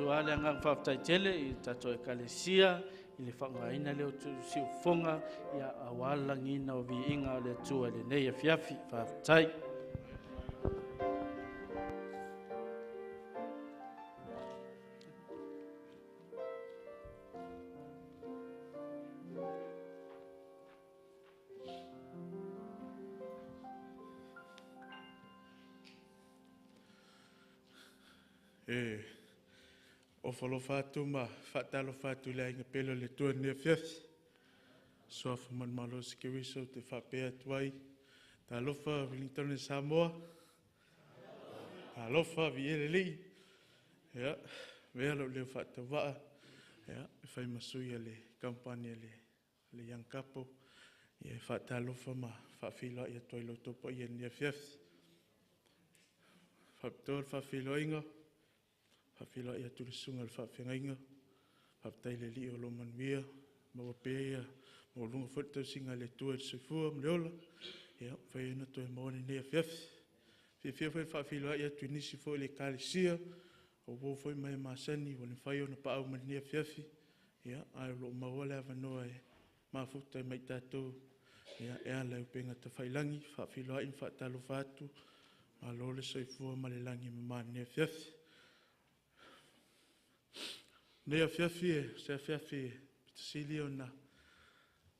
tatou ale anga whaftaitele i tatou ekalesia i le whangaina leo tu siufonga ia awala ngina o viinga o le atua le nei a fiafi whaftai. O whalofatu ma whatalo whatu le inga pelo le tua nea fiafi. Soafa man malo si ke wiso te whapea tuai. Ta alofa Wellington e Samoa. Ta alofa viere li. Ia, vea lo leo whata waa. Ia, e whai masuia le kampania le young couple. Ia, whata alofa ma whawhila ia tuai lo topo ia nea fiafi. Whapitoa whawhila inga. Whawhila ia turisunga le whawhenga inga. Whaptai le li o lo manuia. Mawapea, mawalunga whutau singa le tua le soifua, mleola. Ia, whai ina toi maone nea fiafi. Fia whai whawhila ia tuinisi fo le kālisia. O wō whai mai māsani, wale whai o na paau mani nea fiafi. Ia, ai lo mawale awanoa e mafutai mai tātou. Ia, ea leu penga ta whailangi, whawhila in whatalo whatu. Ma lole soifua ma le langi ma nea fiafi. Nea fiafi e, se fiafi e, pitasili o na.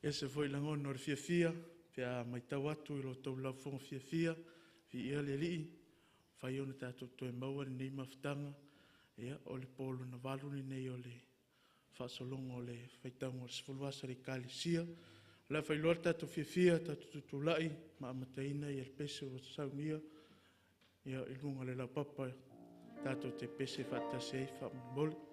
E se foi langon o fiafia, pia mai tau atu i lo tau lau fonga fiafia, fi ia le lii, whai o na tātou toi maua ni nei mawhitanga, ia o le polo na walu ni nei o le whasolonga o le whaitaunga o le sifuluasa le kālisia. La whai loa tātou fiafia, tātou tutulai, ma amataina i el pese o saungia, ia ilunga le lau papa, tātou te pese whatase i whamole.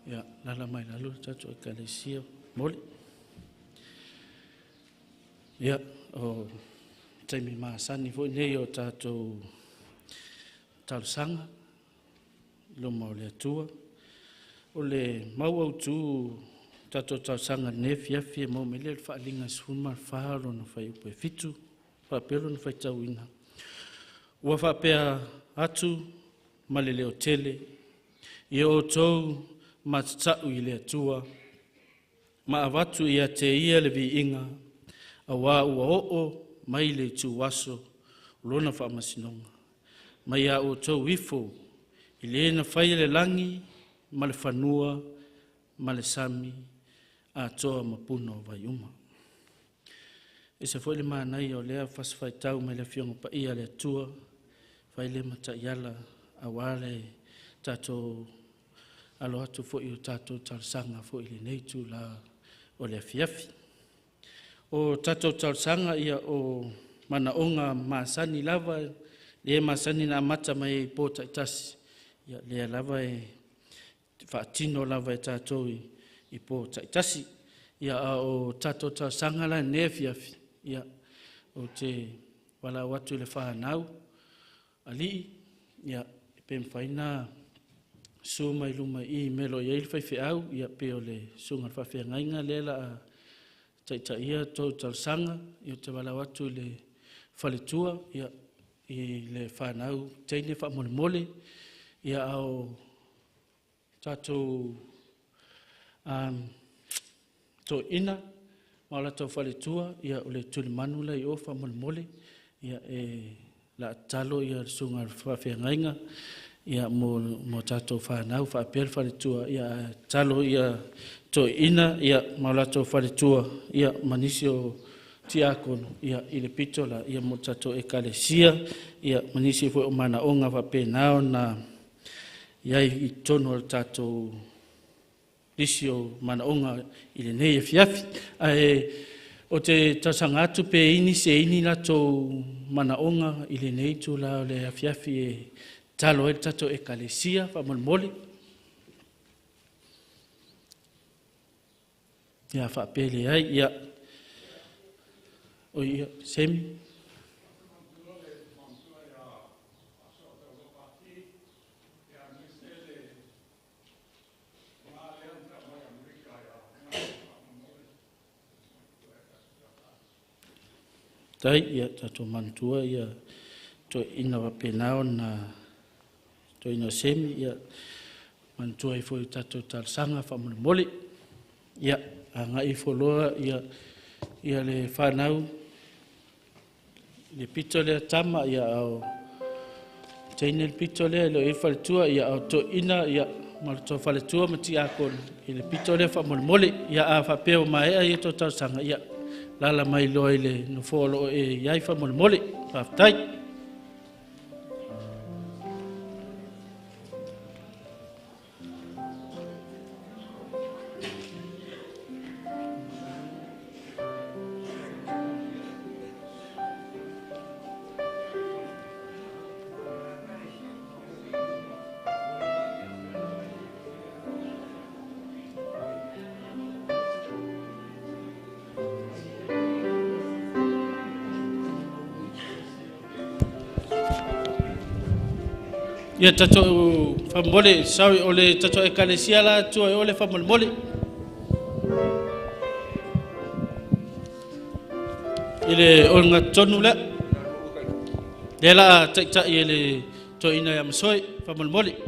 Ya, nala mai lalu tato ekalesia mole. Ya, o taimi masani fo nei o tātou talusanga loma o le atua. O le mau au tū tātou talusanga ne fiafi e mau mele le whaalinga suma whaaro na whai upo e fitu, whaapelo na whai tauina. Ua whaapea atu ma le leo tele, i o tau matatau i le atua, ma avatu i a te ia le vi inga, a wā ua o mai le tū waso, lona whaamasinonga. Mai a o tau wifo, i le na whai le langi, ma le whanua, ma le sami, a toa mapuna o vai uma. E se foi le mānai o lea whaswhai tau mai le fionga pa ia le atua, whai le mata iala a wale tātou alo atu fo i o tātou talusanga fo i le neitu la o le afiafi. O tātou talusanga ia o manaonga masani lava, le masani na mata mai po taitasi, ia le lava e whaatino lava e tātou i po taitasi, ia o tātou talusanga la ne afiafi, ia o te wala watu le whahanau, ali, ia pe mwhaina so mai luma i melo i eil whai au, ia pe o le sunga whawhia ngainga lela a taita ia tau talusanga, ia te wala watu le whaletua, ia i le whanau teine wha mole, ia au tātou to ina, maula tau whaletua, ia o le tuli manula i o wha mole, ia e la talo ia sunga whawhia ngainga, ia mo tātou whanau, whaapel whaletua, ia talo ia to ina, ia maulato whaletua, ia manisi o tiakono, ia i le pitola, ia mo tātou ekalesia, ia manisi fo o mana onga whapenao na iai i tono o tātou lisi o mana onga i le nei e fiafi. O te tasanga atu pe ini se ini la tō mana onga i le nei tū la o le afiafi e talo e tato e kalesia whamolmole. Ia whaapele ai, ia o ia semi. Tai ia tato mantua ia to ina wapenao na to ina semi ia mantua i foi tato talusanga whamolmole. Ia anga i foloa ia le whanau le pito lea tama ia au teine le pito lea le e whaletua ia au to ina ia malato whaletua mati akon i le pito lea whamolmole ia a whapeo maea ia to talusanga ia lala mai loa le no folo e iai whamolmole whaftai. Ia tato whamole, sawi o le tato e kalesia la tua e o le whamole. I le o ngā tonu le. Le la taita i le to ina ya masoi whamole.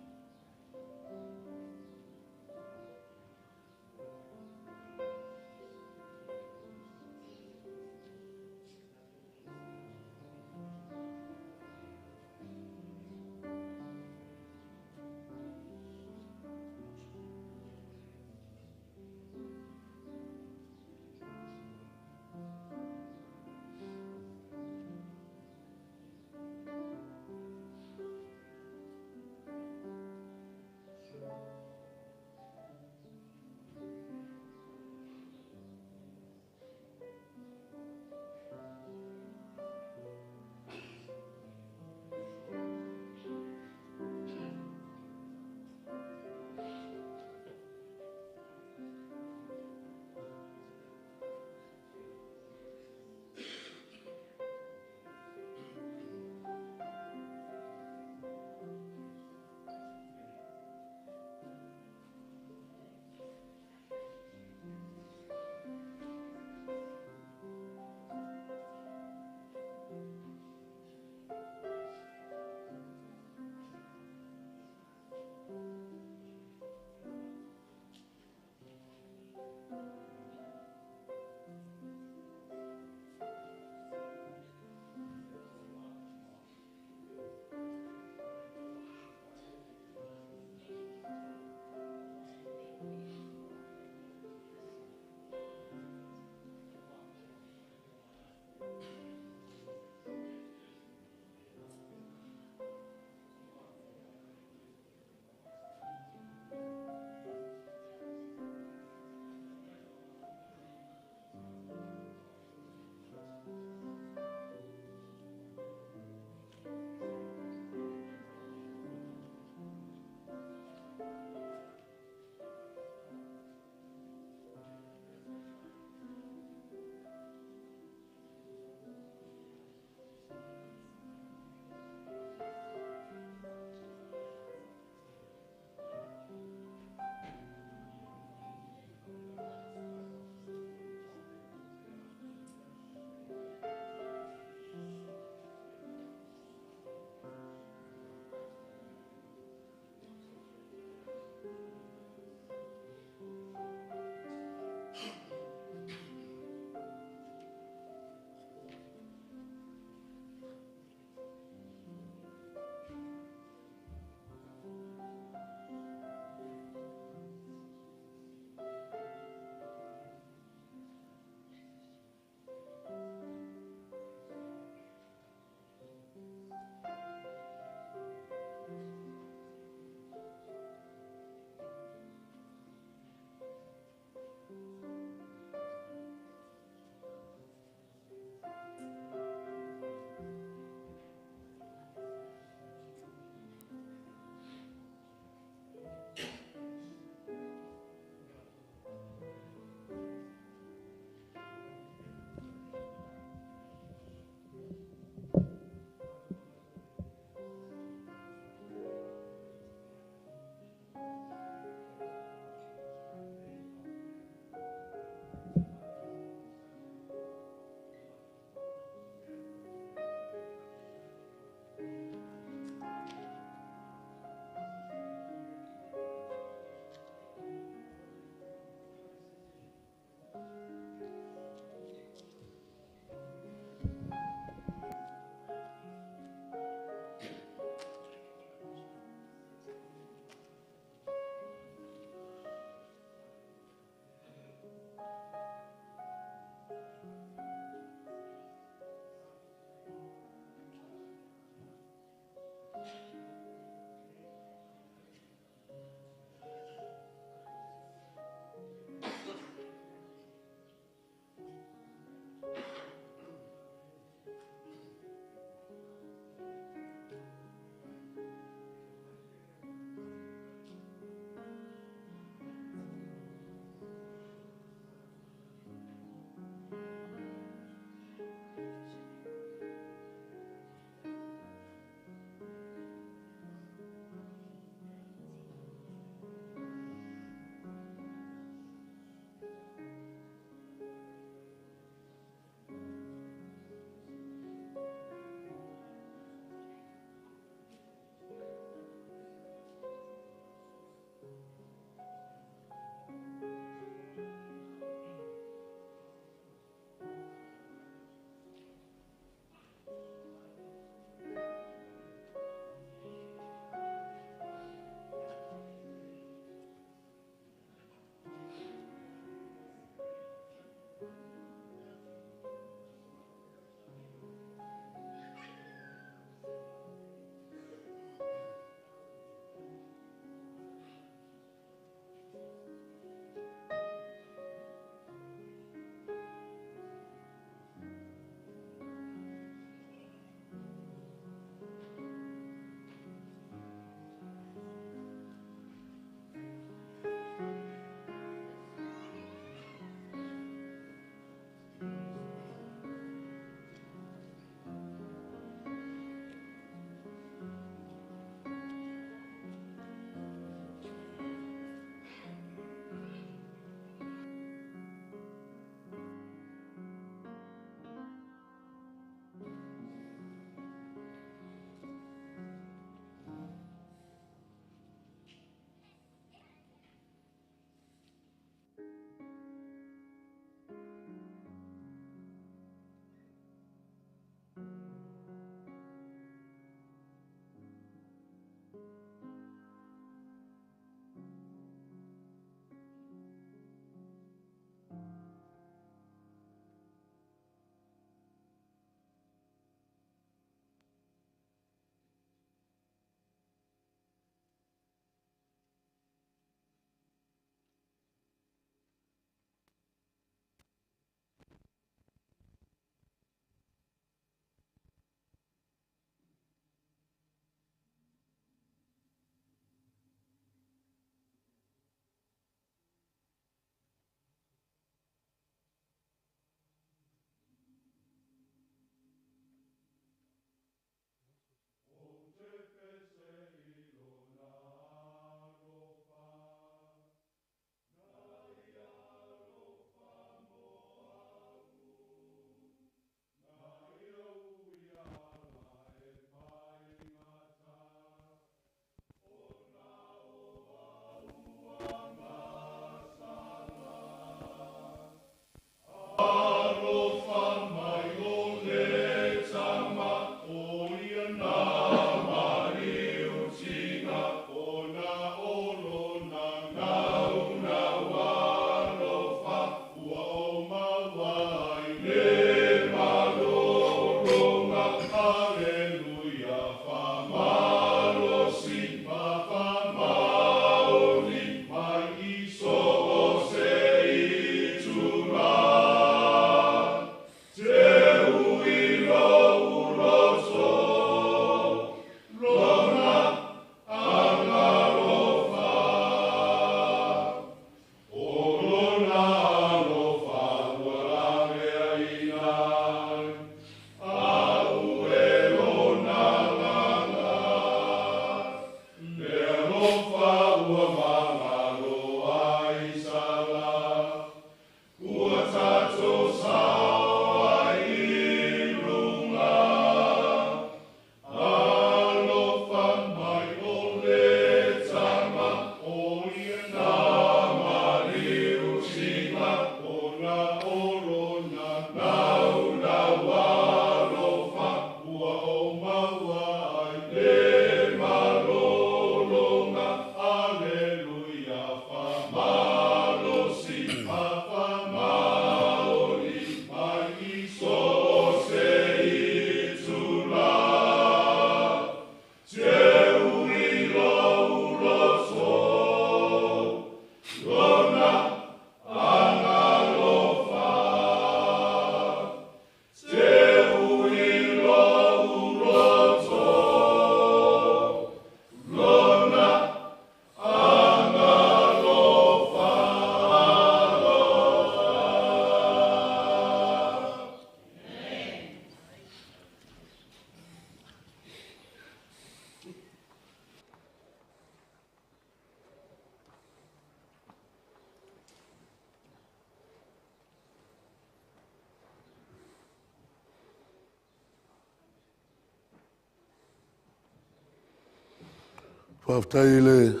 Whaftai le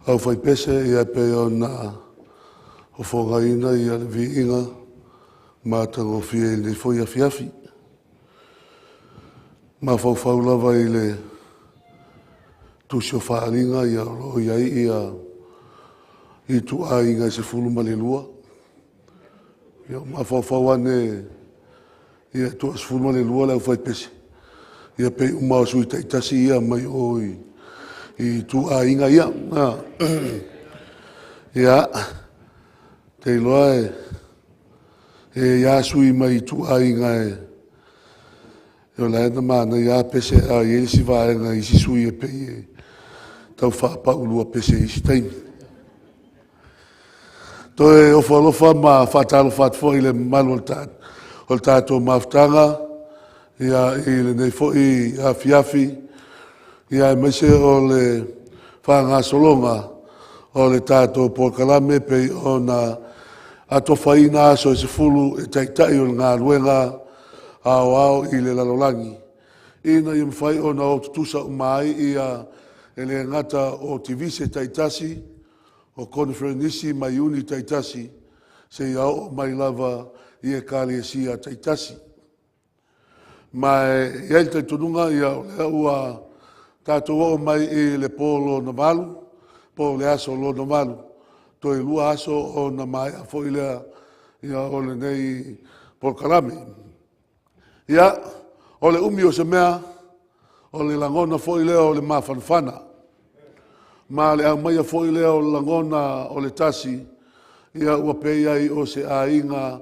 au whai pese ia pe o na o whongaina ia le viinga mātango fie le foi a fiafi. Ma whau lava i le tusio whaalinga ia ro iai ia i tu ainga se fuluma le lua. Ia ma whau ane ia tu as fuluma le lua lau whai pese. Ia pe umau sui taitasi ia mai oi i tu ainga ia. Ia te loa e ia sui mai tu ainga e o la ena mana ia pese a i si vaenga i si sui e pe e tau whaapa ulua pese i si taimi. To e ofalofa ma whatalo whatfo i le malu o tātou maftanga ia i le nei fo i a fiafi ia e maise o le whanga solonga o le tātou porkalame pe o na ato whaina aso e se fulu e taitai o ngā luenga au i le lalolangi. Ina i mwhai o na o tutusa umai ia e le ngata o tivise taitasi o konferenisi mai uni taitasi se iau o mai lava i e kali e sia taitasi. Mai iai taitununga ia o lea ua tātou o mai i le polo na malu, po le aso lo na malu. To e lua aso o na mai a fo ilea ia o le nei porkalame. Ia, o le umi o se mea, o le langona fo ilea o le mawhanwhana. Ma le au mai a fo ilea o le langona o le tasi, ia ua peia i o se ainga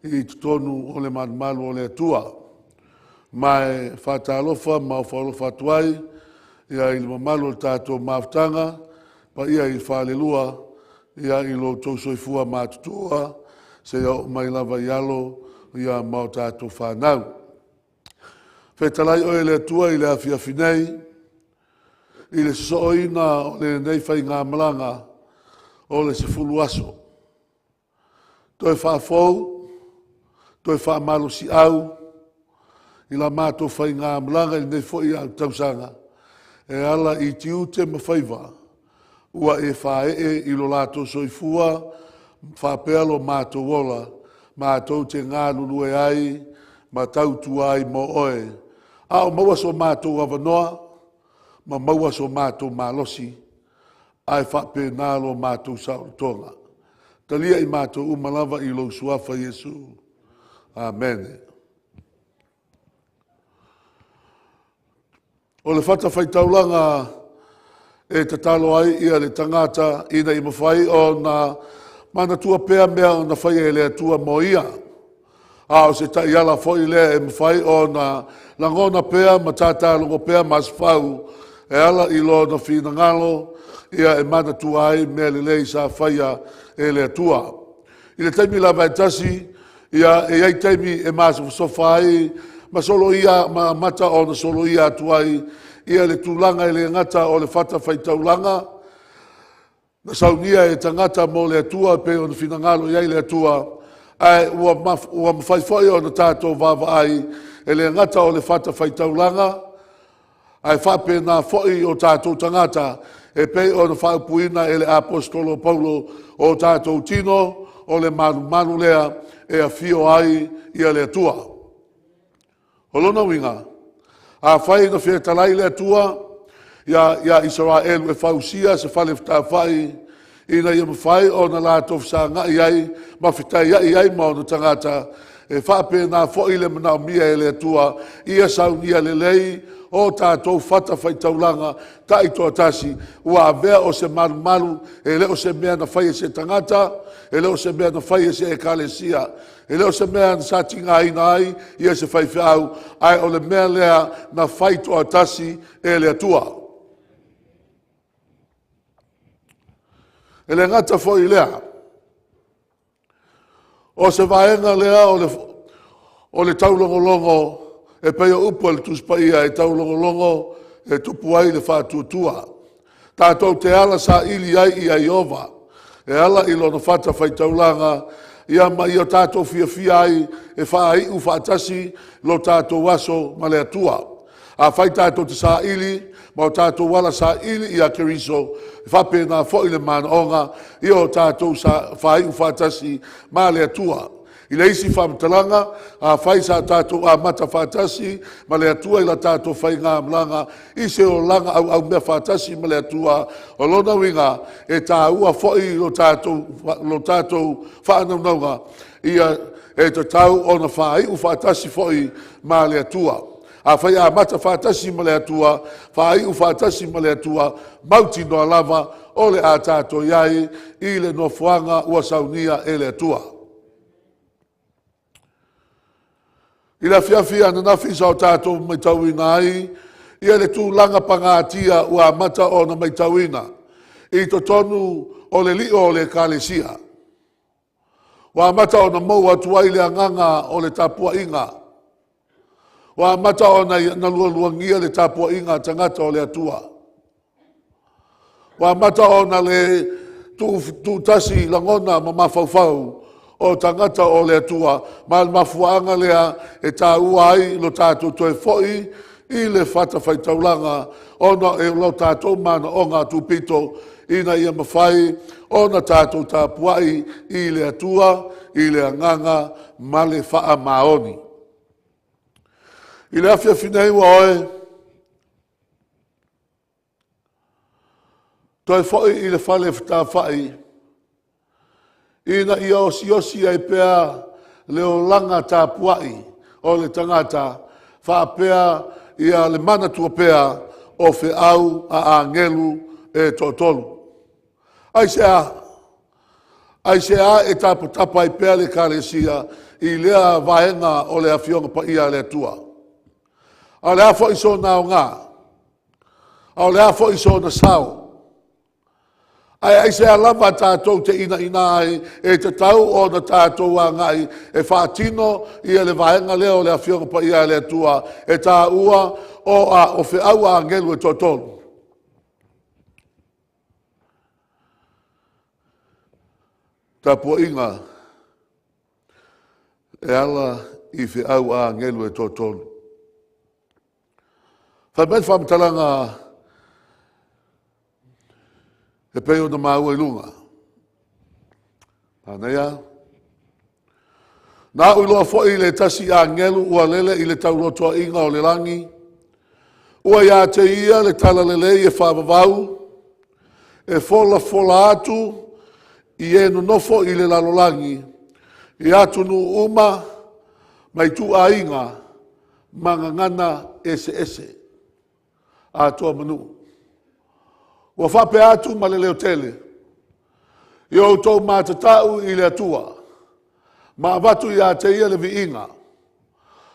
i tutonu o le malu o le atua. Ma e whatalofa, ma o whalofa tuai, ia i le mamalu o tātou maftanga, pa ia i whalelua, ia i lo tausoifua mātutua, se au mai lava ialo, ia mau tātou whanau. Whetalai o le atua i le awhiawhinei, i le soina o le nei whai ngā malanga, o le se fulu aso. Toi whafou, toi whamalo si au, i la mātou whai ngā malanga i nei fwoi au tausanga, e ala i tiute mawhaiva, ua e whae i lo lato soifua, whapealo mātou wola, mātou te ngā lulu e ai, ma tautu ai mo oe. Ao maua so mātou avanoa, ma maua so mātou malosi, ai whape nālo mātou sautonga. Talia i mātou umalava i lo suafa Yesu. Amen. O le whata whaitaulanga e te talo ai ia le tangata ina i mawhai o na mana tua pēa mea o na whai e lea tua mo ia. A o se tai ala fwoi lea e mawhai o na langona pēa ma tātālongo pēa mas whau e ala i lo na whina ngalo ia e mana tua ai mea le lei sa whaia e lea tua. I le taimi lava e tasi ia e ai taimi e masu sofa ai ma solo ia ma mata o na solo ia tuai ia le tūlanga e le ngata o le whata whaitaulanga. Na saunia e tangata mo le atua pe o na whinangalo iai le atua. Ai ua mawhaifoi o na tātou vava ai e le ngata o le whata whaitaulanga. Ai whape nā foi o tātou tangata e pe o na whaupuina e le apostolo Paulo o tātou tino o le manu lea e a fio ai ia le atua. Holona winga. A whai na whia talai le atua, ia Israel e whausia se whale whita whai, ina ia mawhai o na lātou sa ngai ai, ma whitai ai mao na tangata, e whape nā whoi le manao mia e le atua, ia saunia le lei, o tātou whata whaitaulanga, tai toa tasi, ua avea o se maru, e leo se mea na whai e se tangata, e leo se mea na whai e se ekalesia, e leo se mea na satinga aina ai, ia se whai whiau, ai o le mea lea na whai toa tasi e le atua. E le ngata whoi lea. O se vaenga lea o le taulongolongo, e pei o upu le tuspaia e taulongolongo e tupu ai le whātuatua. Tātou te ala sa ili ai i Aiova, e ala i lona whata whaitaulanga, ia mai o tātou fia ai e wha ai u whaatasi lo tātou aso ma le atua. A whai tātou te sā ili, ma o tātou wala sā ili i a keriso, whape nā fo i le mānaonga, i o tātou sa whai u whātasi mā lea tua. I le isi whamtalanga, a whai sa tātou a mata whātasi, ma lea tua i la tātou whai ngā mlanga, i se o langa au mea whātasi ma lea tua, o lona winga e tā ua fhoi lo tātou whaanaunga, ia e te tau o na whai u whātasi fhoi ma lea tua. A whai a mata whātasi ma lea tua, whai u whātasi ma lea tua, mauti noa lava, o le a tātou iai, i le no fuanga ua saunia e lea tua. I la whiawhia na nawhi sa o tātou mai tauina ai, ia le tūlanga pangātia ua mata o na mai tauina, i to tonu o le lio o le kālesia. Wa mata o na mau atuai le anganga o le tapua inga. Wa mata o na luangia le tapua inga tangata o le atua. Wa mata o na le tu tasi langona ma mawhauwhau o tangata o le atua, ma mafuanga lea e tā ua ai lo tātou toi foi i le whata whaitaulanga ona e lo tātou mana o ngā tūpito ina ia mawhai ona tātou tāpuai i le atua, i le anganga, ma le wha maoni. I le awhia whinei wa oe, toi foi i le whale whata whai, ina ia osi ai pea leo langa tā puai o le tangata, wha pea ia le mana tua pea o whi au a angelu e totolu. Ai se a e tapa i pea le kālesia i lea vaenga o le awhionga pa ia le tua. A le afo iso nao ngā, a le afo iso na sao. Ai se alama tātou te ina ai, e te tau o na tātou a ngai, e whātino i le vaenga leo le awhionga pa ia le tua, e tā ua o whi au a ngelu e totolu. Tā pua inga, e ala i whi au a ngelu e totolu. Whamet whamtalanga e peo na maua i lunga. Pānea. Nā uiloa fwoi le tasi a ngelu ua lele i le taulotoa inga o le langi. Ua ia te ia le tala lele i e whavavau. E fola atu i e no nofo i le lalolangi. I atu nu uma mai tu a inga mangangana ese. A toa manu. Ua whape atu ma le leo tele. I o tau mātatau i le atua. Ma watu i a te ia le vi inga.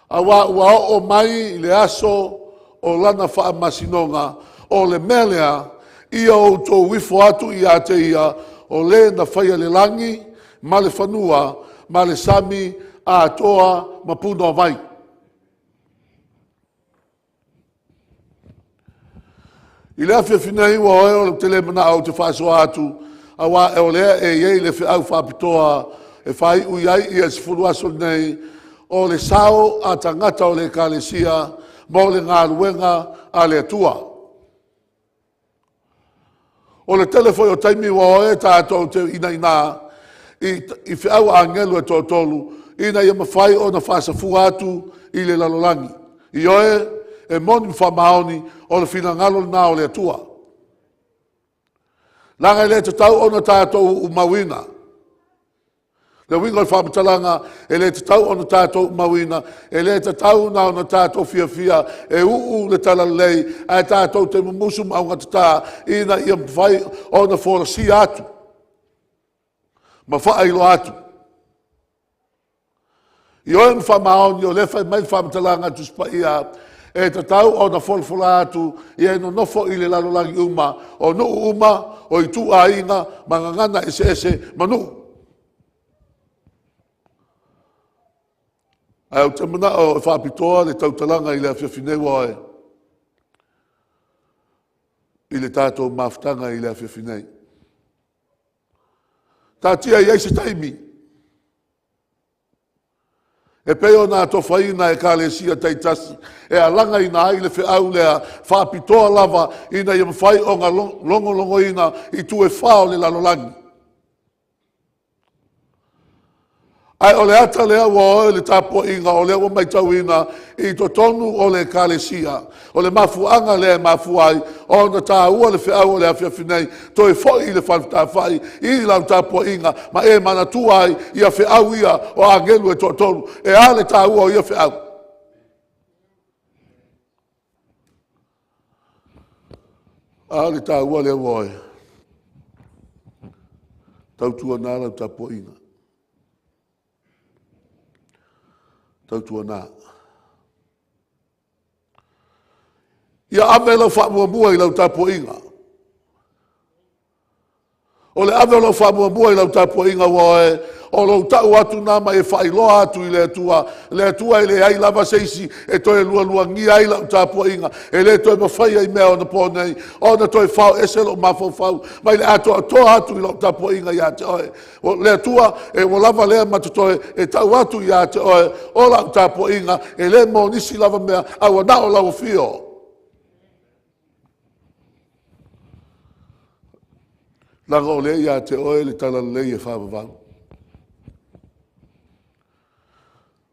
A ua o mai i le aso o lana wha masinonga o le melea i o tau wifo atu i a te ia o le na whaia le langi, ma le whanua, ma le sami, a toa ma puna vai. I lea whiawhinei wa oe o le tele mana au te whaasoa atu, a wā e o lea e iei le whiau whapitoa e whai ui ai i e sifuru aso nei o le sao a tangata o le kālesia mo le ngā ruenga a le atua. O le telefoi o taimi wa oe tātou te ina i whiau a ngelu e tōtolu ina i mawhai o na whaasafu atu i le lalolangi. I oe e moni whamaoni o le whina ngalo nā o le atua. Langa i le te tau o na tātou umawina. Le wingo i whamatalanga e le te tau o na tātou umawina, e le te tau na o na tātou fia e le tala lei, a tātou te mumusu maunga te tā, ina i mwhai o na whorasi atu. Ma whaeilo atu. I oe mwhamaoni o le whai mai whamatalanga tu spa ia, e te tau o na wholwhola atu, i e no nofo i le lalolangi uma, o no uma, o i tu a inga, mangangana ese, manu. Ai o te mana o whapitoa le tautalanga i le awhiawhinewa oe. I le tātou maftanga i le awhiawhinei. Tā tia i eise taimi. E peo nā tofaina e kālesia taitasi. E alanga ina aile fe au lea whapitoa lava ina i mwhai o ngā longo ina i tu e whao le lalolangi. Ai o le ata lea wa oe le tapo inga o lea wa mai tau ina i to tonu o le kālesia. O le mafuanga lea mafuai o na tā ua le whiau o le awhia whinei to e fwoi le whai i lau tapo inga ma e mana tuai i a whiau ia o a ngelu e to tonu e a le tā ua o i a whiau. A le tā ua lea wa oe. Tau tua nā lau tapo inga. Tau tua nā. Ia ave lau whamuamua i lau tapo inga. O le ave lau whamuamua i lau tapo inga wae, o lau tau atu nama e whailoa atu i le atua i le ai lava seisi e toi lua ngia i lau tapo inga, e le toi mawhai ai mea o na pōnei, o na toi whao eselo mawhau, mai le atoa atu i lau tapo inga i ate oe. O le atua e o lava lea matutoe e tau atu i ate oe, o lau tapo inga, e le mo nisi lava mea, au na o lau fio. Langa o le ia te oe le tala le e whawawau.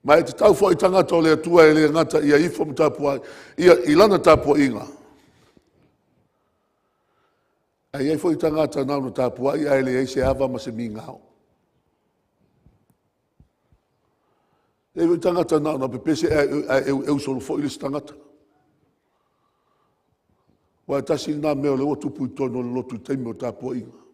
Ma e te tau fo i tangata o le atua e le ngata ia ifo mtapua, ia ilana tapua inga. A ia fo i tangata nao na tapua ia e le eise ava ma se mingao. E fo i tangata nao na pepese e usolo fo i le tangata. Wa tasi na meo le o tupu i tono le lotu teimi o tapua inga.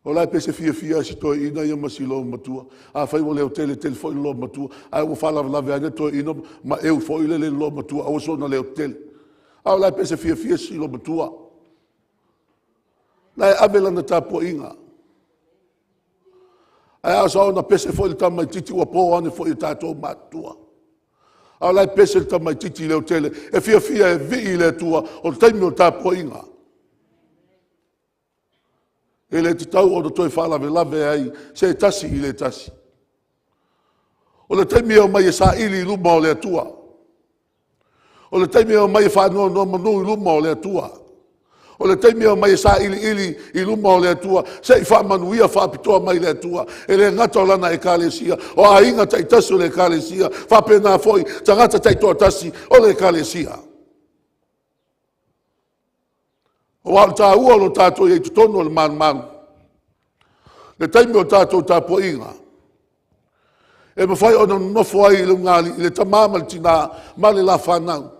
O lai pese fia si toi ina ia masilo matua. A fai wo leo tele fo i lo matua. A wo fala lave ane toi ina ma eu fo i le lo matua. A wo sona leo tele. A o lai pese fia si lo matua. Lai avela na tapo inga. A asa ona pese fo i tamai titi wa po ane fo i tato matua. A o lai pese tamai titi leo tele. E fia e vi i le tua o taimi o tapo inga. E le te tau o na toi whalawe lawe ai, se tasi i le tasi. O le taimi o mai e sa ili luma o le atua. O le taimi o mai e whanua no manu i luma o le atua. O le taimi o mai e sa ili i luma o le atua, se i whamanuia whapitoa mai le atua, e le ngata o lana e kālesia, o a inga tai tasi o le kālesia, whapena foi, tangata tai toa tasi o le kālesia. O al tā ua lo tātou i tutono le manu. Le taimi o tātou tāpo inga. E mawhai o na nofo ai le ngali, le tamama le tina, ma le la whanau.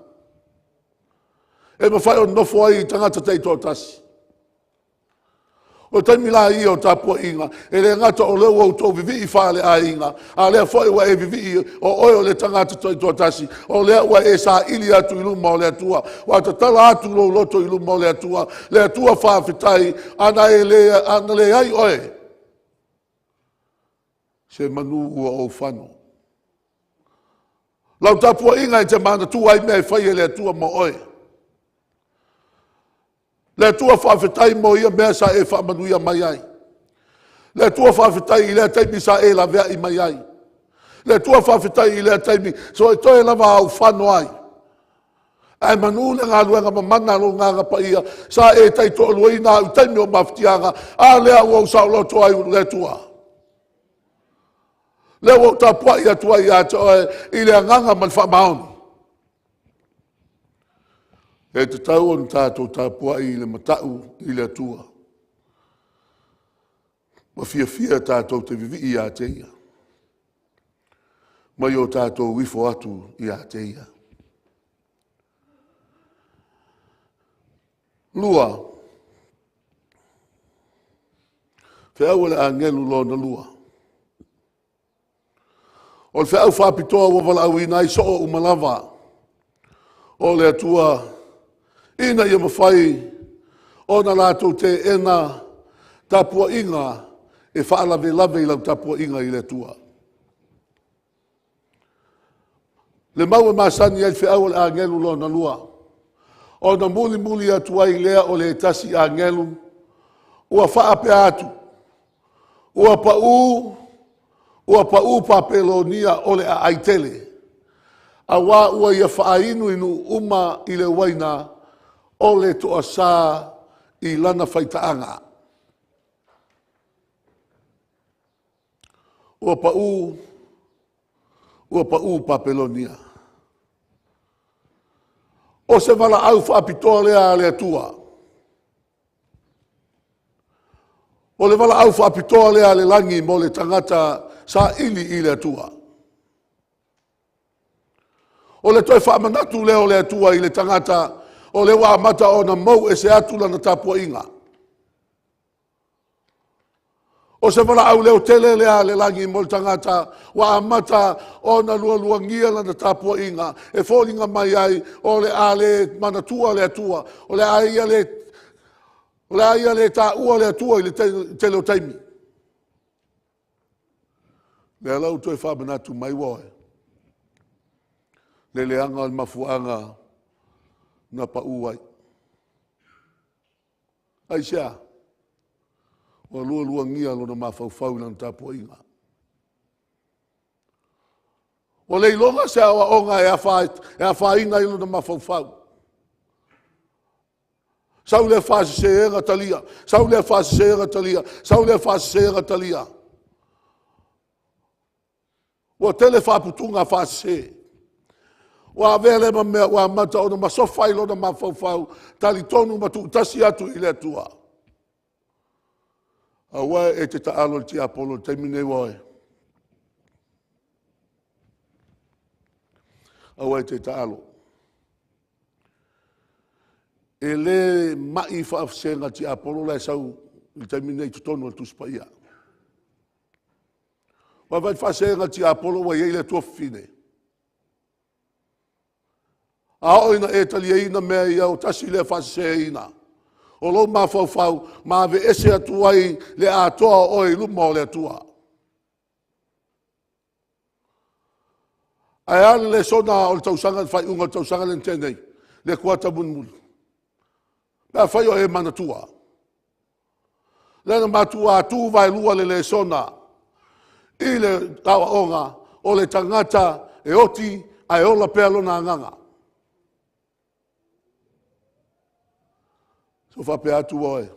E mawhai o na nofo ai tangata tei tō tasi. O taimi la i o tāpo inga, e le ngata o leo au tō vivi i whale a inga, a lea whai wa e vivi o oe o le tangata tei tō tasi, o lea wa e sa ili atu i luma o le atua, wa ta tala atu lo loto i luma o le atua whawhitai, ana le ai oe. Se manu ua o whano. Lau tāpua inga e te mana tu ai mea whai e le atua mo oe. Le atua whawhitai mo ia mea sa e whamanuia mai ai. Le atua whawhitai i lea taimi sa e la vea i mai ai. Le atua whawhitai i lea taimi so e toe lava au whano ai. Ai manu le ngā luenga ma mana lo ngā ngapa ia sa e taito alua ina au taimi o maftianga a lea ua usau loto ai le atua. Leo o tapua i atua i ata oe i le anganga man whamaoni. E te tau on tātou tapua i le matau i le atua. Ma fia tātou te vivi i ate ia. Ma i o tātou wifo atu i ate ia. Lua. Whiau le angelu lo na lua. O le whiau whapitoa wa wala au ina i so o umalawa. O le atua ina i mawhai o na lātou te ena tapua inga e whaalawe lawe i lau tapua inga i le atua. Le mau e masani ai whiau le angelu lo na lua. O na muli atua i lea o le tasi angelu ua whaape atu. Ua pa ua pa'u papelonia o le a aitele. A wā ua ia whaainu inu uma i le waina o le toa sā i lana whaitaanga. Ua pa'u papelonia. O se wala au whaapitoa lea le atua. O le wala au whaapitoa lea le langi mo le tangata sa ili i le atua. O le toi whaamanatu leo le atua i le tangata o le wā mata o na mau e se atu lana tapua inga. O se wala au leo tele lea le langi mo le tangata wā mata o na lua ngia lana tapua inga e fōlinga mai ai o le ale manatua le atua o le aia le ta ua le atua i le tele o taimi. Le lau toi whaamanatu mai woe. Le leanga o mafuanga na pa'u ai. Ai sea, o lua ngia lo na mawhauwhau na tapua inga. O le ilonga se awa onga e a whaina ilo na mawhauwhau. Sau le whasi se ega talia, sau le whasi se ega talia, sau le whasi se ega talia. O tele whaputunga whasi se. Wa vele ma mea wa mata o na masofai lo na mawhauwhau tali tonu matu tasi atu i le atua. A wai e te taalo ti apolo te mine wai. A wai te taalo. E le mai whaafsenga ti apolo le sau i te mine i tutonu atu spaia. Wa vai whaafsenga ti apolo wa i le tua fine. A oina e talia ina mea ia o tasi le whase ina. O lo ma whau ma ve ese atu ai le atoa o i luma o le atua. Ai ale le sona o le tausanga whai unga tausanga le tenei. Le kuata munmulu. Mea whai o e manatua. Lena matua atu vai lua le sona. I le tawa onga o le tangata e oti ai ola pea lona nganga. So whape atu oe.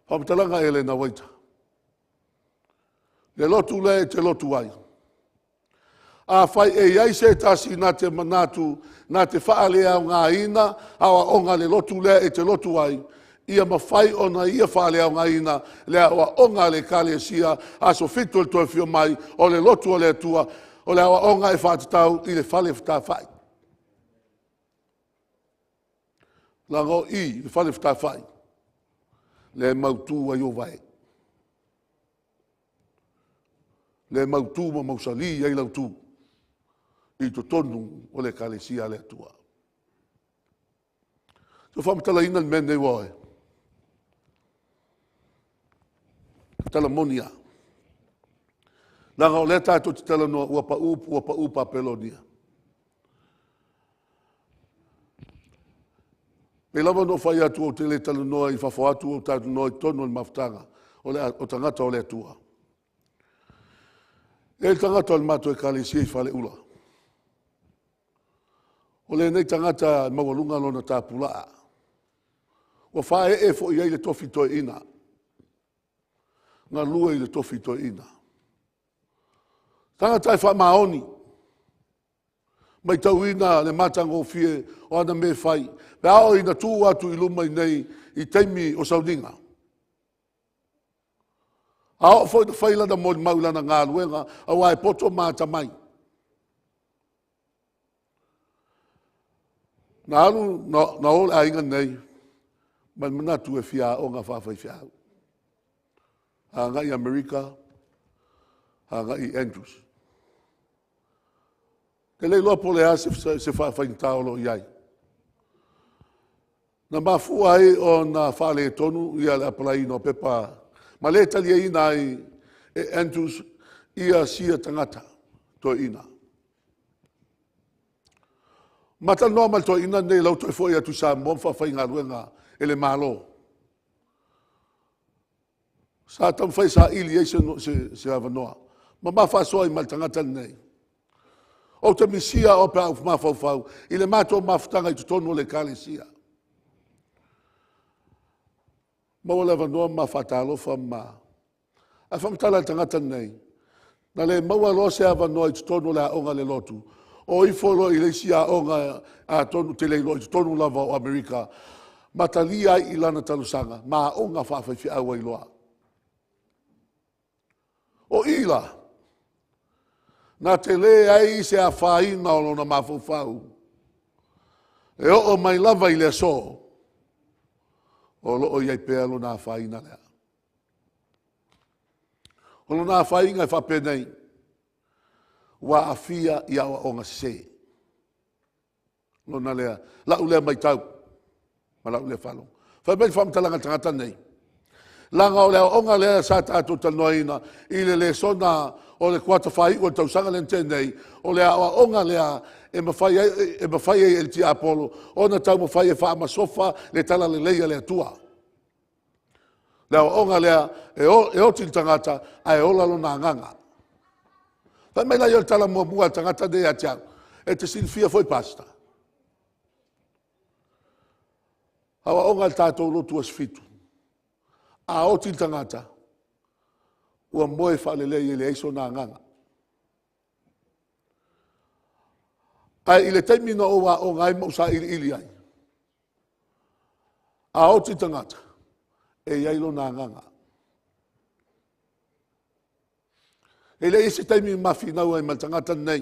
Whapatalanga ele na waita. Le lotu le te lotu ai. A whai e iai se tasi na te manatu, na te whaalea o ngā ina, awa onga le lotu le e te lotu ai. Ia mawhai o na ia whaalea o ngā ina, le awa onga le kale sia, aso fitu le toi fio mai, o le lotu o le atua, o le awa onga e whātatau i le whale whata whai. Lango i, le whale whata whai. Le mautu ai o vai. Le mautu ma mausali ai lautu. I to tonu o le kalesia le atua. So whamatala ina mene wae. Tala monia. Langa o le tātou te tala noa ua pa upa pelonia. Me lava no whai atu o te le tala noa i whawha atu o tātou noa i tonu o mafutanga o tangata o le atua. E tangata o le mato e kalesia i whale ula. O le nei tangata mawalunga lona tāpulaa. Wa whae e fo i le tofi toi ina. Ngā lua i le tofi toi ina. Tangata e wha maoni. Mai tau ina le matango fie o ana me whai. Pe ao ina tū atu i luma i nei i teimi o sauninga. Ao fo i na whailana mo i maulana ngā luenga a wae poto māta mai. Na alu na ole a inga nei, man manatu e fia o ngā whawhai fia au. Ha ngā i Amerika, ha ngā i Andrews. Ke lei lopo le a se whawhai taolo i ai. Na mafu ai o na whale e tonu, ia le apalai no pepa. Ma le talia ina i Andrews, ia sia tangata to ina. Mata noa mal to ina nei lau toi foi atu sa mo fa ngā luenga ele malo. Sa tam fai sa ili e se avanoa. Ma mawhasoa i maltangata nei. O te misia o pe au mawhau, i le mato mawhtanga i tutonu le kalesia. Ma wale avanoa mawhatalofa ma. A whamtala tangata nei. Na le maua lo se avanoa i tutonu le aonga le lotu. O i folo i le si aonga a tonu te leilo i tutonu lava o Amerika. Matalia i lana talusanga. Ma aonga whawhaifi awa i loa. O ila. Na te le ai se a whaina o lona mawhauwhau. E o mai lava i le so. O loo iai pēa lona whaina lea. O lona whainga i whapenei. Wa a fia i awa o ngā se. Lona lea. Lau lea mai tau. Ma lau lea whalong. Whamei whamtalanga tangata nei. Langa o lea onga lea sa tātou tanoina. I le sona o le kuata whai o tausanga len tēnei. O lea o onga lea e mawhai e ti Apollo. O na tau mawhai e wha masofa le tala le leia lea tua. Lea o onga lea e o til tangata a e ola lo na nganga. Whai mai lai o tala mua tangata de a tiang. E te sinfia foi pasta. Hawa onga tātou lotu as fitu. A o til tangata. Ua moe whaalelei le eiso nā nganga. Ai i le taimina o wa o ngai mausa ili ai. A o til tangata. E iailo nā nganga. E le isi taimi mawhinau ai maltangata nei.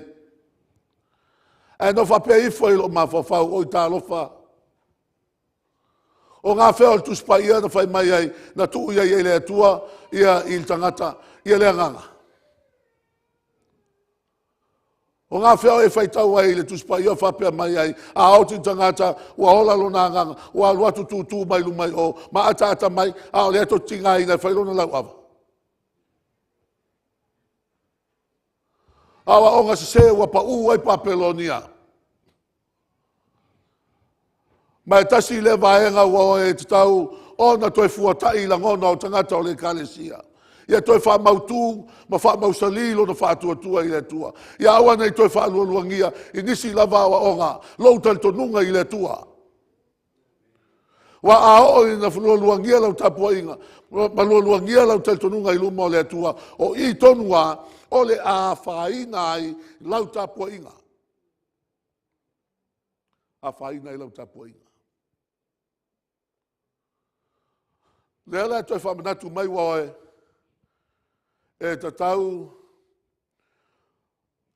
E no whapea ifo ilo mawhawhau o i tā lofa. O ngā whea o tuspa ia na whai mai ai, na tuu ia i le atua, ia i tangata, ia le nganga. O ngā whea o e whai tau ai le tuspa ia whapea mai ai, a auti tangata, ua hola lo nā nganga, ua luatu tūtū mai lumai o, ma ata mai, a o le ato tinga i na whai lona lau awa. Awa o ngā se ua pa ai papelonia. Mai tasi le vaenga ua e te tau o na toi fuatai la ngona o tangata o le kalesia. Ia toi wha mautu, ma wha mausalilo na wha tua i le tua. Ia awa nei toi wha lualuangia i nisi lava awa o ngā loutal tonunga i le tua. Wa a o i na lualuangia lau tapua inga, ma lualuangia lau tal tonunga i luma o le tua, o i tonua o le a whaina ai lau tapua inga. A whaina i lau tapua inga. Le ala toi whamanatu mai wae e ta tau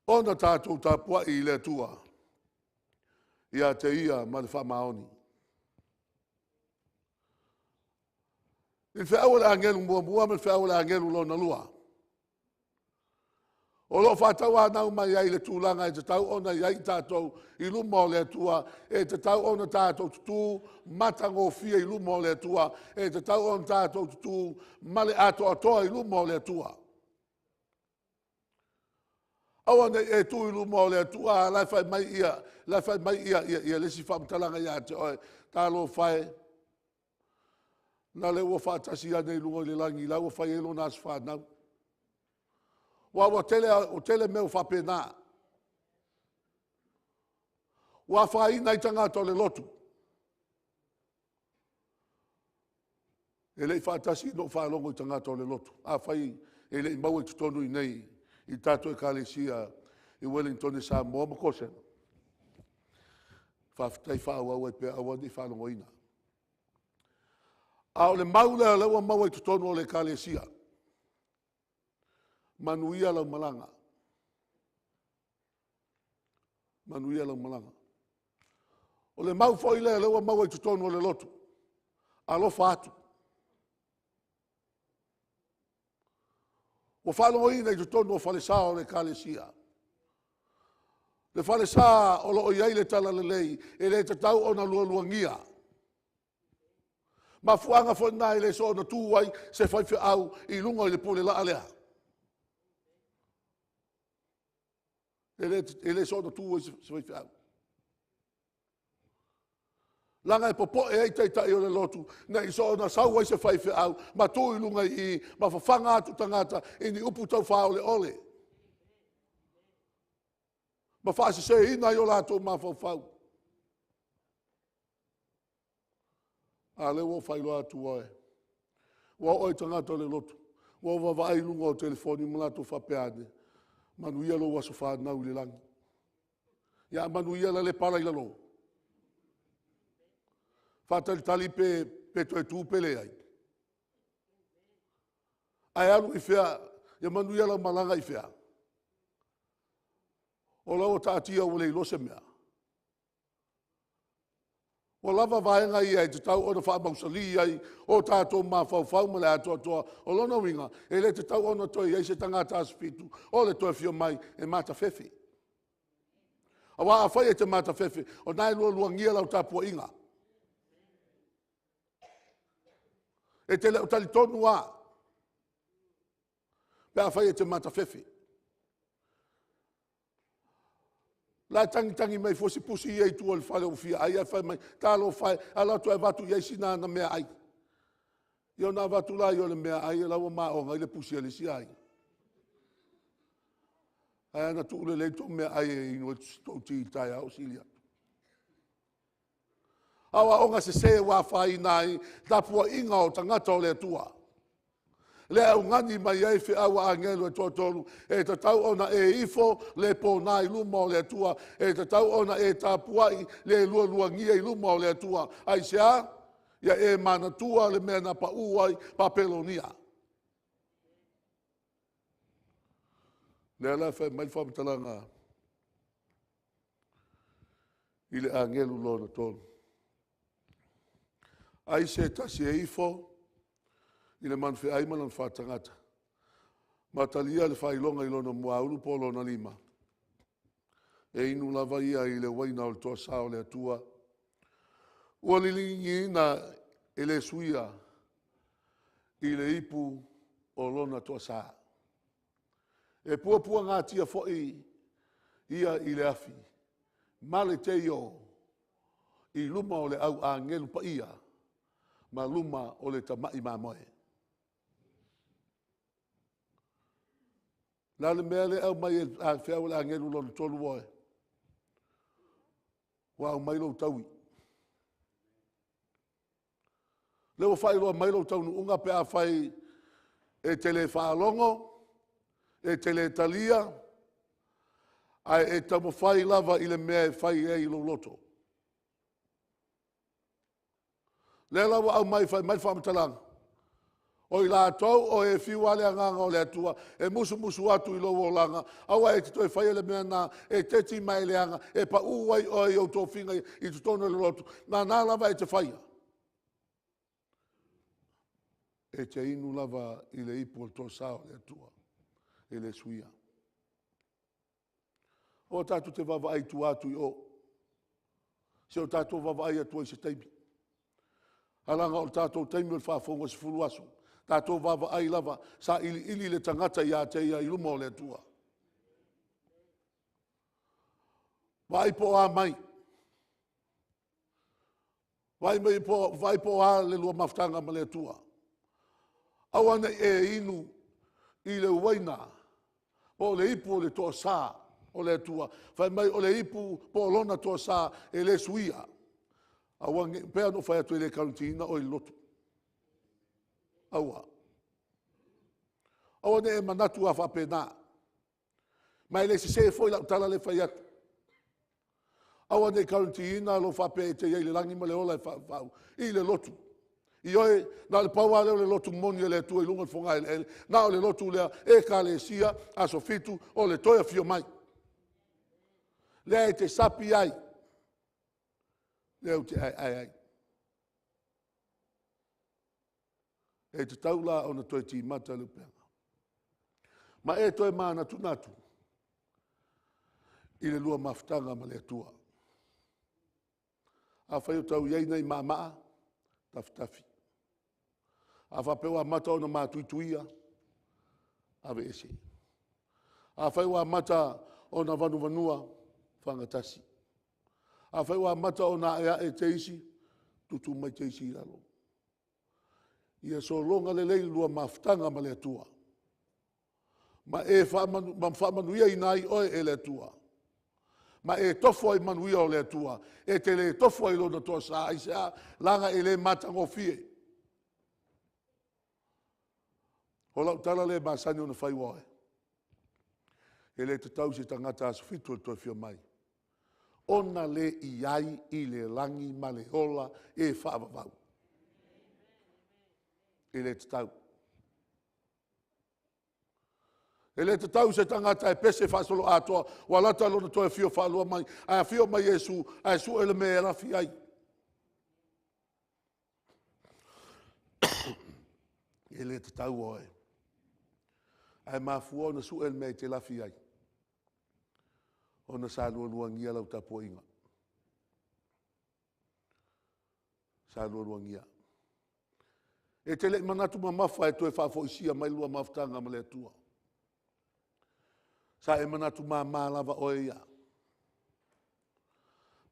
o na tātou tāpua i le tua ia te ia ma le whamaoni. I whiau le angelu mua me whiau le angelu lona lua. O lo whatau anau mai ai le tūlanga e te tau ona iai tātou i luma o le tua, e te tau ona tātou tutu matango fia i luma o le tua, e te tau ona tātou tutu male ato atoa i luma o le tua. Awa nei e tu i luma o le tua, lai fai mai ia lesi whamtalanga ia te oe, tālo whai, na le ua whatasi anei lunga i le langi, lau whai elo nās whanau. Wa o tele meu whapena. Wa whaina i tangata o le lotu. E lei whaatasi no whaalongo i tangata o le lotu. A whai e lei mau i tutonu i nei i tātou e kalesia i Wellington e Samoa makose. Whaftai whaau e pēr awa ni whaalongo ina. A o le mau lea lewa mau i tutonu o le kalesia. Manuia lau malanga. Manuia lau malanga. O le mau foi le lewa mau i tutonu o le lotu. Alofa atu. O whalongo ina i tutonu o whalesa o le kalesia. Le whalesa o lo o iai le tala le lei, e le te tau o na lualuangia. Ma fuanga foi nai le so na tuai se fai fi au i lunga i le pule la alea. Ele só do tu se vai fiar. Langa e popo e tai tai o le lotu, na iso na sau ai se fai fe au, ma tu ilunga I, ma whawhanga atu tangata, ini upu tau wha ole ole. Ma wha se ina i o lato ma whau. A le wo whai loa atu oe. Wa oi tangata o le lotu. Wa wa ilunga o telefoni mula tu whapeane. Manu ia lo waso wha nau le langi. Ia manu ia le para i lalo. Whatalitali pe toi tū pele ai. Ai alu I whea, ia manu ia lau malanga I whea. O lau tātia o le ilose mea. O lava vaenga I ai te tau o na wha mausali ai, o tātou mā whau ma le atoa toa, o lona winga, e le te tau o na toi ai se tangata aspitu, o le toi fio mai e mata fefe. A wā a whai e te mata fefe, o nai lua ngia lau tāpua inga. E te leo tali tonu a. Pea whai e te mata fefe. La tangi mai fosi pusi I tu o le whale o fia. Ai a whai mai, tālo whai, ala tu e watu I sina na mea ai. Io na watu la I o le mea ai, lau maa o ngai le pusi ale si ai. Ai ana tu ule leito mea ai e ino tau ti tai au silia. Awa onga se wa whai nai, tapua inga o tangata o le tua. Le au ngani mai ai whi awa angelu e tōtonu, e te tau ona e ifo, le po nai luma o le tua, e te tau ona e tapuai, le lua ngia I luma o le tua. Ai sea, ia e mana tua le mea na pa uai, pa pelonia. Le ala whai mai whamtalanga, I le angelu lona tonu. Ai se tasi e ifo, I le man whi aimanan whātangata. Matalia le whailonga I lona mua ulu po lona lima. E inu lava ia I le waina o le toa sao le atua. Ua lilingi na e le suia I le ipu o lona toa saa. E pua ngā tia fo'i ia I le afi. Male te io I luma o le au a ngelu pa ia. Ma luma o le tamai mamoe. La le mea le au mai a whea o le angelu lona tolu oe. Wa au mai lo taui. Leo whai loa mai lo tau nu unga pe a whai e tele whaalongo, e tele talia, ai e tamo whai lava I le mea e whai e I lo loto. Le lawa au mai whai mai whamatalanga. O I la tau o e whiwale anganga o le atua, e musu atu I lowo langa, awa e te toi whai le mea nā, e teti mai le anga, e pa uai o e o tō whinga I tu tono le lotu, nā lava e te whaia. E te inu lava I le ipu o tō sao le atua, e le suia. O tātu te wawa ai tu atu I o, se o tātu wawa ai atua I se teimi. Alanga o tātou teimi o le whaafonga se fulu aso. Tātou wawa ai lava sa ili le tangata ia te ia I luma o le atua. Vai po a mai. Vai po a le lua maftanga ma le atua. Awana e inu I le waina. O le ipu o le toa saa o le atua. Vai mai o le ipu po lona toa saa e le suia. Awange pea no whai atu I le karantina o I lotu. Awa. Awa ne e manatu a whapena. Mai le se foi la tala le whai atu. Awa ne karantina lo whape e te iei le langi ma le ola e whau. I le lotu. I oe, na le paua leo le lotu moni le tua I lunga whonga ele. Na o le lotu lea e ka le sia a so fitu o le toia fio mai. Lea e te sapi ai. Leo te ai. E te taula o na toi ti mata le peanga. Ma e toi mana tunatu. I le lua maftanga ma le atua. A whai o tau iei nei mamaa, taftafi. A whapewa mata o na mātuituia, ave ese. A whai wa mata o na vanua, whangatasi. A whai wa mata o na ea e te isi, tutu mai te isi lalo. Ia so longa le lei lua maftanga ma le atua. Ma e whamanuia i nai oe e le atua. Ma e tofo ai manuia o le atua. E te le tofo ai lona toa sa ai sea langa e le matango fie. Ho lau tala le masani o na whai wae. E le te tau se tangata asu fitu o toi fio mai. Ona le iai i le langi ma le hola e whaavavau. E le te tau. E le te tau se tangata e pese whaasolo atoa, wa lata lona toi fio whaalua mai, a fio mai Yesu, a su ele me e rafi ai. E le te tau oe. Ai mafua ona su ele me te rafi ai. Ona sa lua ngia lau tapo inga. Sa lua ngia. E te le manatu mamafa e toe whaafo isia mai lua maftanga ma le atua. Sa e manatu lava oe ia.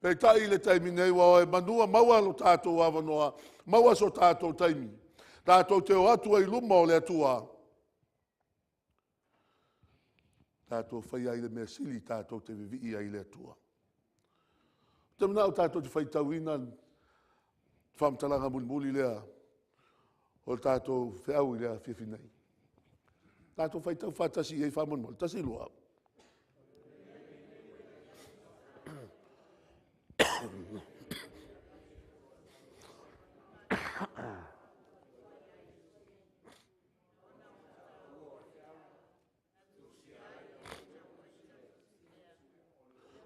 Pei tai le taimi nei wa oe manua maua lo tātou awanoa, maua so tātou taimi. Tātou te o atua i luma o le atua. Tātou whai ai le mea sili, tātou te vivi ai le atua. Te manau tātou te whai tauina, whamtalanga mulimuli lea, o tātou whiau i lea whiwhi nei. Tātou whai tau whatasi ei whamonmol, tasi lua.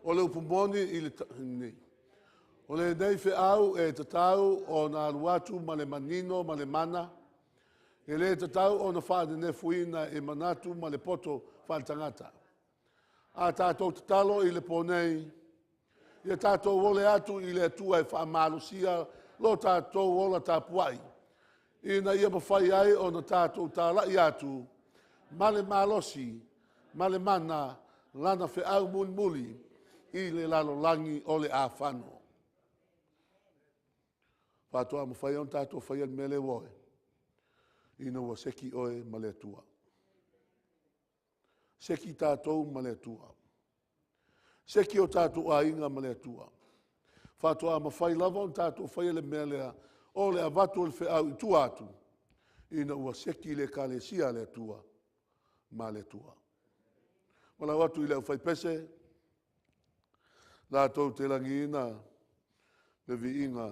O le upumoni i le nei. O le nei whiau e te tau o nā ruatu ma le manino ma le mana. E le te tau o na whaade ne fuina e manatu ma le poto whaantangata. A tātou te talo i le ponei. Ia tātou wole atu i le atua e whaamalusia lo tātou wola tāpuai. Ina ia mawhai ai o na tātou tālai atu. Ma le malosi, ma le mana, lana whiau muli i le lalo langi o le āwhano. Whātua ma whai on tātou whai al mele woe. Ina ua seki oe ma le atua. Seki tātou ma le atua. Seki o tātou a inga ma le atua. Whātua ma whai lava on tātou whai al mele o le avatu al whiau i tu atu. Ina ua seki le kale sia le atua ma le atua. Wala watu i le whai pese. Tātou te langiina, le vi inga,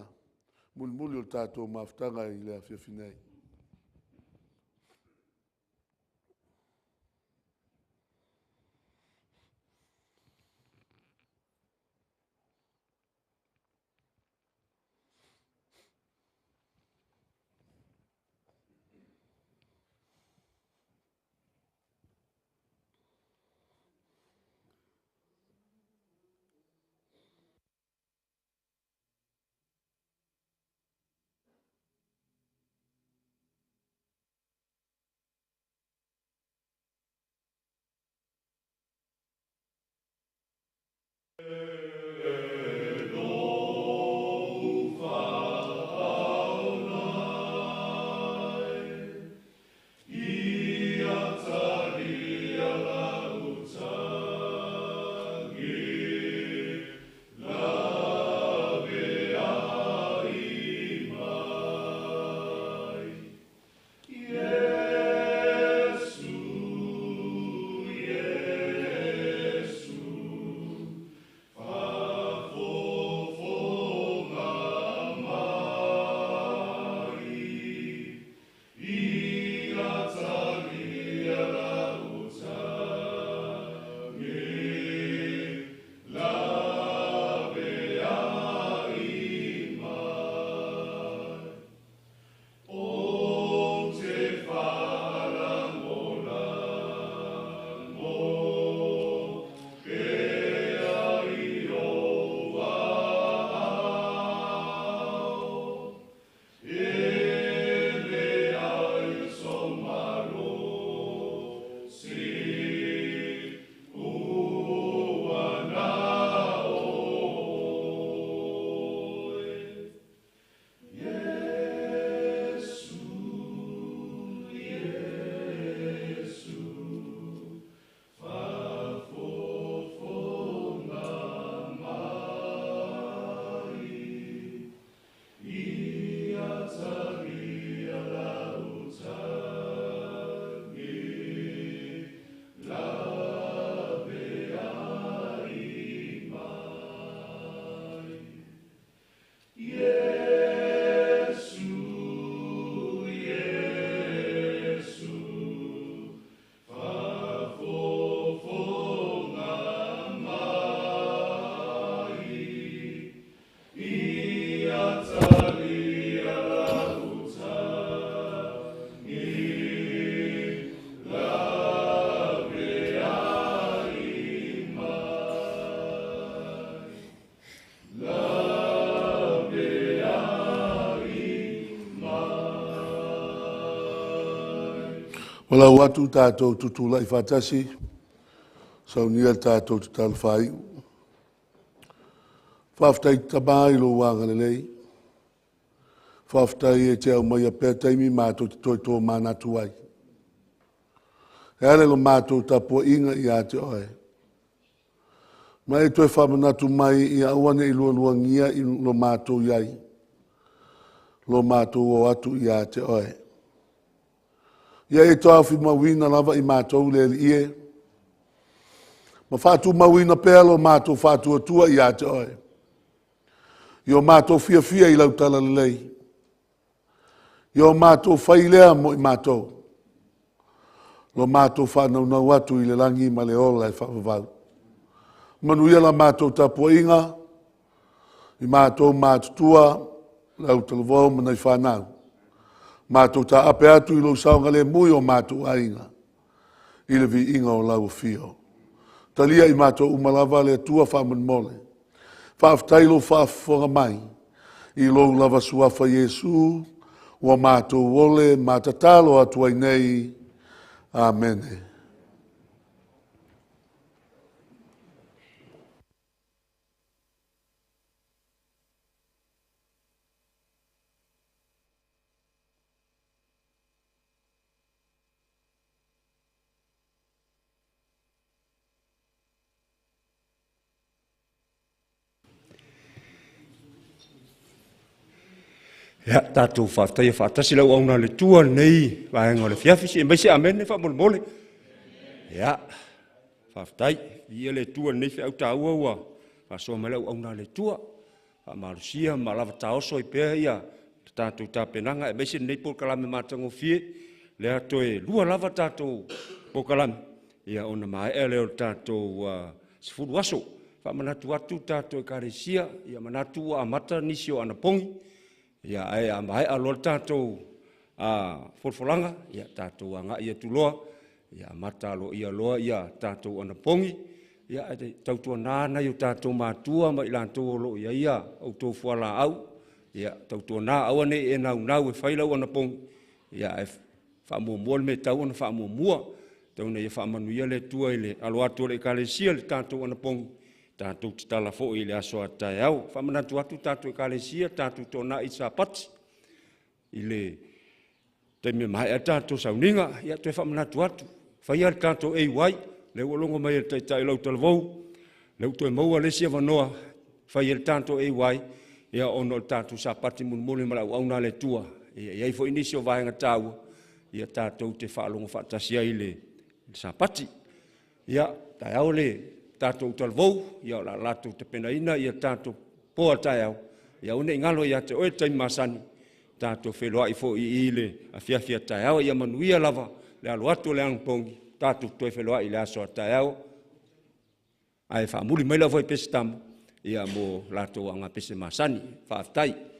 mulmuli o tātou maftanga i le awhiawhinei. Walau atu tātou tutula I whātasi, saunia tātou tutala whai. Whaftai tabai lo wāngalelei. Whaftai te au mai a pēr taimi mātou te toi tō mānatu ai. Ere lo mātou tapua inga I a te oe. Mai toi whamanatu mai I a uane I lua ngia I lo mātou iai. Lo mātou o atu I a te oe. Ia e toa fi mawina lava I mātou le ie. Ma whātu mawina pēr lo mātou whātu atua I a te oe. Io mātou fia I lau tala lei. Io mātou whailea mo I mātou. Lo mātou whanau atu I le langi ma le ola I whawavau. Manuia la mātou tapua inga. I mātou mātutua lau talavau mana I whanau. Mātou ta ape atu I lo saunga le mui o mātou ainga. I le vi inga o lau fio. Talia I mātou umalava le tua whaman mole. Whaaftailo whaafonga mai. I lo lava suafa Yesu. Wa mātou wole mātatalo atu ai nei. Amen. Ya tātou whātai whātasi lau auna le tua nei wāenga le whiawhisi e maise amen ne whamole mole. Ya, whātai, ia le tua nei whiau tāua ua, whasoa mai lau auna le tua, whamarusia, malawa tāoso I pēr ia, tātou tāpenanga e maise nei polkalame mātango fie, lea toe lua lava tātou polkalame, ia ona mai e leo tātou sifuru aso, whamanatu atu tātou e karesia, ia manatu a amata nisi o anapongi, ia ai amai alol tātou folfolanga, ia tātou anga ia tuloa, ia mata alo ia loa, ia tātou anapongi, ia tautua nāna i o tātou mātua, ma ilantou olo ia, au tō fuala au, ia tautua nā awane e nau e whailau anapongi, ia e whamuamua me tau ana whamuamua, tauna ia whamanuia le tua I le alo atu le kalesia le tātou anapongi, tātou te tala fo I le aso atai au. Whamanatu atu tātou e kalesia, tātou tōna I sapati. I le teime mai a tātou sauninga, ia toe whamanatu atu. Whaia le tātou e wai, le uolongo mai e tai lau talavou, le uto e maua le sia wanoa, whaia le tātou e wai, ia ono le tātou sapati munmule malau auna le tua. Ia I fo inisi o vahenga tāua, ia tātou te whaalongo whaatasia I le sapati. Ia, tai au le tātou talavou, ia la lātou te penaina, ia tātou poa tai au. Ia une ingalo ia te oe taimi masani, tātou wheloa I fo I le a whiawhia tai au, ia manuia lava, le alo atu le angpongi, tātou toi wheloa I le aso a tai au. Ai whaamuri mai lavo I pese tamu, ia mo lātou anga pese masani, whaaftai.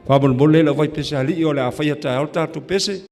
Whamon mole la vai pese ali o le a whaia tai au tātou pese.